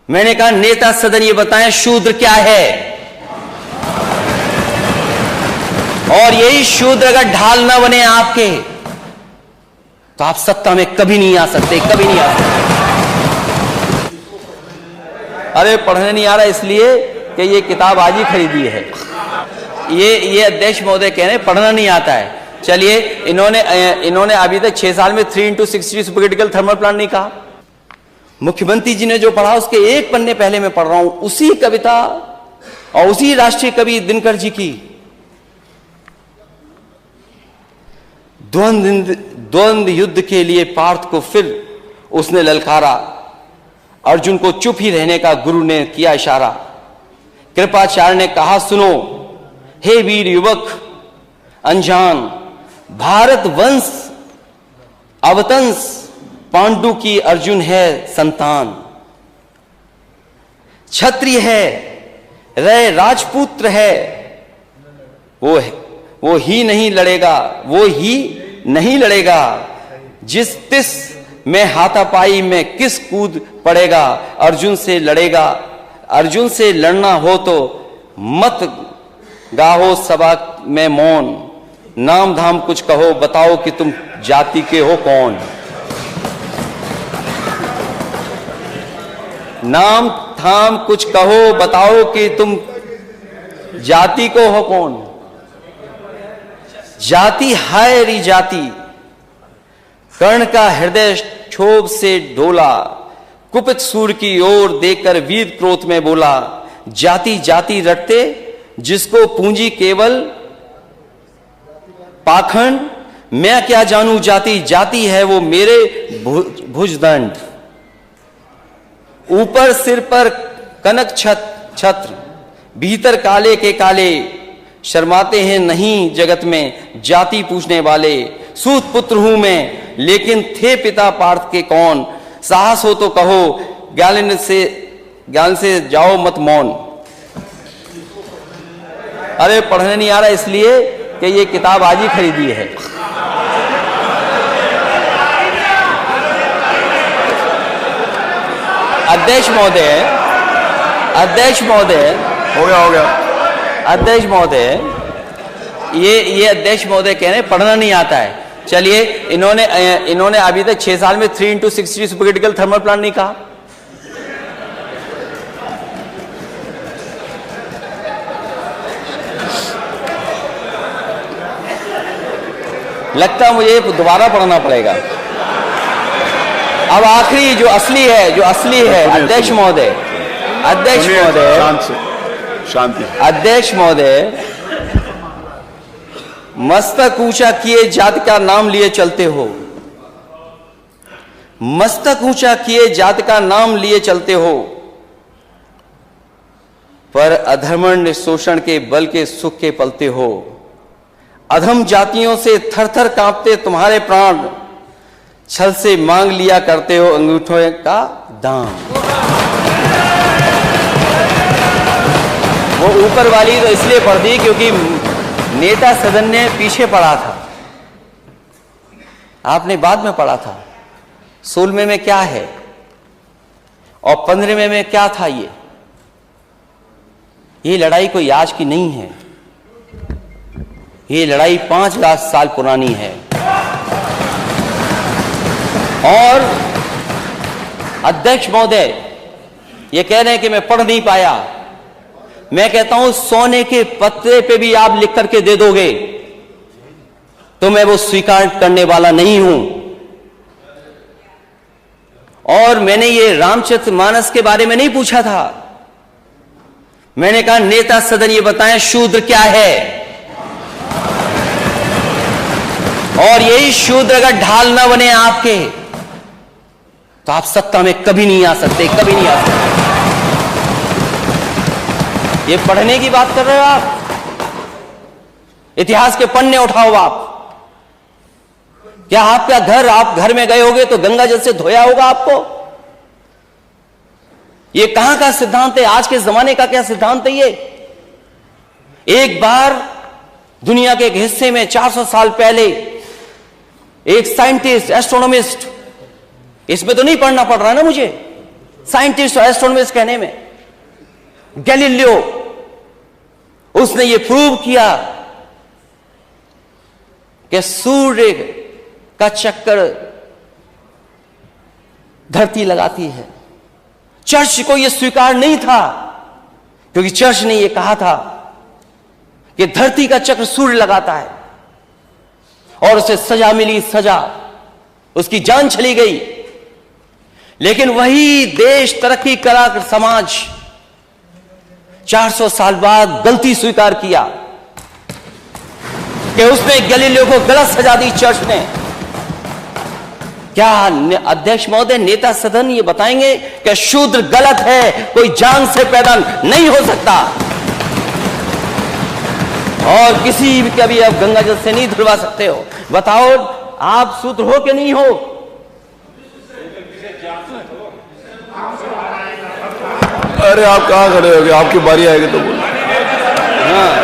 मैंने कहा नेता सदन ये बताएं शूद्र क्या है, और यही शूद्र अगर ढाल ना बने आपके तो आप सत्ता में कभी नहीं आ सकते, कभी नहीं आ सकते। अरे पढ़ने नहीं आ रहा इसलिए कि ये किताब आज ही खरीदी है। ये अध्यक्ष महोदय कह रहे हैं पढ़ना नहीं आता है। चलिए, इन्होंने अभी तक 6 साल में 3x60 सुपरक्रिटिकल थर्मल प्लांट नहीं कहा। मुख्यमंत्री जी ने जो पढ़ा उसके एक पन्ने पहले मैं पढ़ रहा हूं, उसी कविता और उसी राष्ट्रीय कवि दिनकर जी की द्वंद्व युद्ध के लिए पार्थ को फिर उसने ललकारा, अर्जुन को चुप ही रहने का गुरु ने किया इशारा। कृपाचार्य ने कहा सुनो हे वीर युवक अनजान, भारत वंश अवतंस पांडु की अर्जुन है संतान। क्षत्रिय है रे राजपुत्र है, वो ही नहीं लड़ेगा, वो ही नहीं लड़ेगा। जिस तिस में हाथापाई में किस कूद पड़ेगा, अर्जुन से लड़ेगा। अर्जुन से लड़ना हो तो मत गाहो सभा में मौन, नाम धाम कुछ कहो बताओ कि तुम जाति के हो कौन। नाम धाम कुछ कहो बताओ कि तुम जाति को हो कौन। जाति है री जाति, कर्ण का हृदय क्षोभ से डोला, कुपित सूर की ओर देखकर वीर क्रोध में बोला। जाति जाति रटते जिसको पूंजी केवल पाखंड, मैं क्या जानू जाति, जाति है वो मेरे भुजदंड। ऊपर सिर पर कनक छत्र, भीतर काले के काले, शर्माते हैं नहीं जगत में जाति पूछने वाले। सूत पुत्र हूं मैं लेकिन थे पिता पार्थ के कौन, साहस हो तो कहो ज्ञान से जाओ मत मौन। अरे पढ़ने नहीं आ रहा इसलिए कि ये किताब आज ही खरीदी है। अध्यक्ष महोदय हो गया अध्यक्ष महोदय, ये अध्यक्ष महोदय कह रहे हैं पढ़ना नहीं आता है। चलिए, इन्होंने अभी तक 6 साल में 3x60 सुपरक्रिटिकल थर्मल प्लांट नहीं कहा। लगता है मुझे दोबारा पढ़ना पड़ेगा। अब आखिरी जो असली है अध्यक्ष महोदय, शांति। अध्यक्ष महोदय, मस्तक ऊंचा किए जाति का नाम लिए चलते हो, मस्तक ऊंचा किए जाति का नाम लिए चलते हो, पर अधर्मण्य शोषण के बल के सुख के पलते हो। अधम जातियों से थर थर कांपते तुम्हारे प्राण, छल से मांग लिया करते हो अंगूठों का दाम। वो ऊपर वाली तो इसलिए पढ़ दी क्योंकि नेता सदन ने पीछे पढ़ा था, आपने बाद में पढ़ा था। 16वें में क्या है और 15वें में क्या था। ये लड़ाई कोई आज की नहीं है, ये लड़ाई 5 लाख साल पुरानी है। और अध्यक्ष महोदय ये कह रहे हैं कि मैं पढ़ नहीं पाया। मैं कहता हूं सोने के पत्रे पे भी आप लिख करके दे दोगे तो मैं वो स्वीकार करने वाला नहीं हूं। और मैंने ये रामचरितमानस के बारे में नहीं पूछा था, मैंने कहा नेता सदन ये बताएं शूद्र क्या है, और यही शूद्र अगर ढाल ना बने आपके तो आप सत्ता में कभी नहीं आ सकते, कभी नहीं आ सकते। ये पढ़ने की बात कर रहे हो आप, इतिहास के पन्ने उठाओ आप। क्या आपका घर, आप घर में गए होगे तो गंगा जल से धोया होगा आपको? ये कहां का सिद्धांत है, आज के जमाने का क्या सिद्धांत है ये? एक बार दुनिया के एक हिस्से में 400 साल पहले एक साइंटिस्ट, एस्ट्रोनॉमिस्ट, इसमें तो नहीं पढ़ना पड़ रहा है ना मुझे, साइंटिस्ट और एस्ट्रोनॉमर्स कहने में। गैलीलियो, उसने ये प्रूव किया कि सूर्य का चक्कर धरती लगाती है। चर्च को यह स्वीकार नहीं था, क्योंकि चर्च ने यह कहा था कि धरती का चक्र सूर्य लगाता है, और उसे सजा मिली, सजा, उसकी जान चली गई। लेकिन वही देश, तरक्की करा समाज 400 साल बाद गलती स्वीकार किया कि उसने गैलीलियो को गलत सजा दी चर्च ने। क्या अध्यक्ष महोदय, नेता सदन ये बताएंगे कि शूद्र गलत है, कोई जान से पैदा नहीं हो सकता, और किसी भी कभी आप गंगा जल से नहीं धुलवा सकते हो? बताओ, आप शूद्र हो कि नहीं हो? अरे आप कहाँ खड़े होगे, आपकी बारी आएगी तो बोलो। हाँ,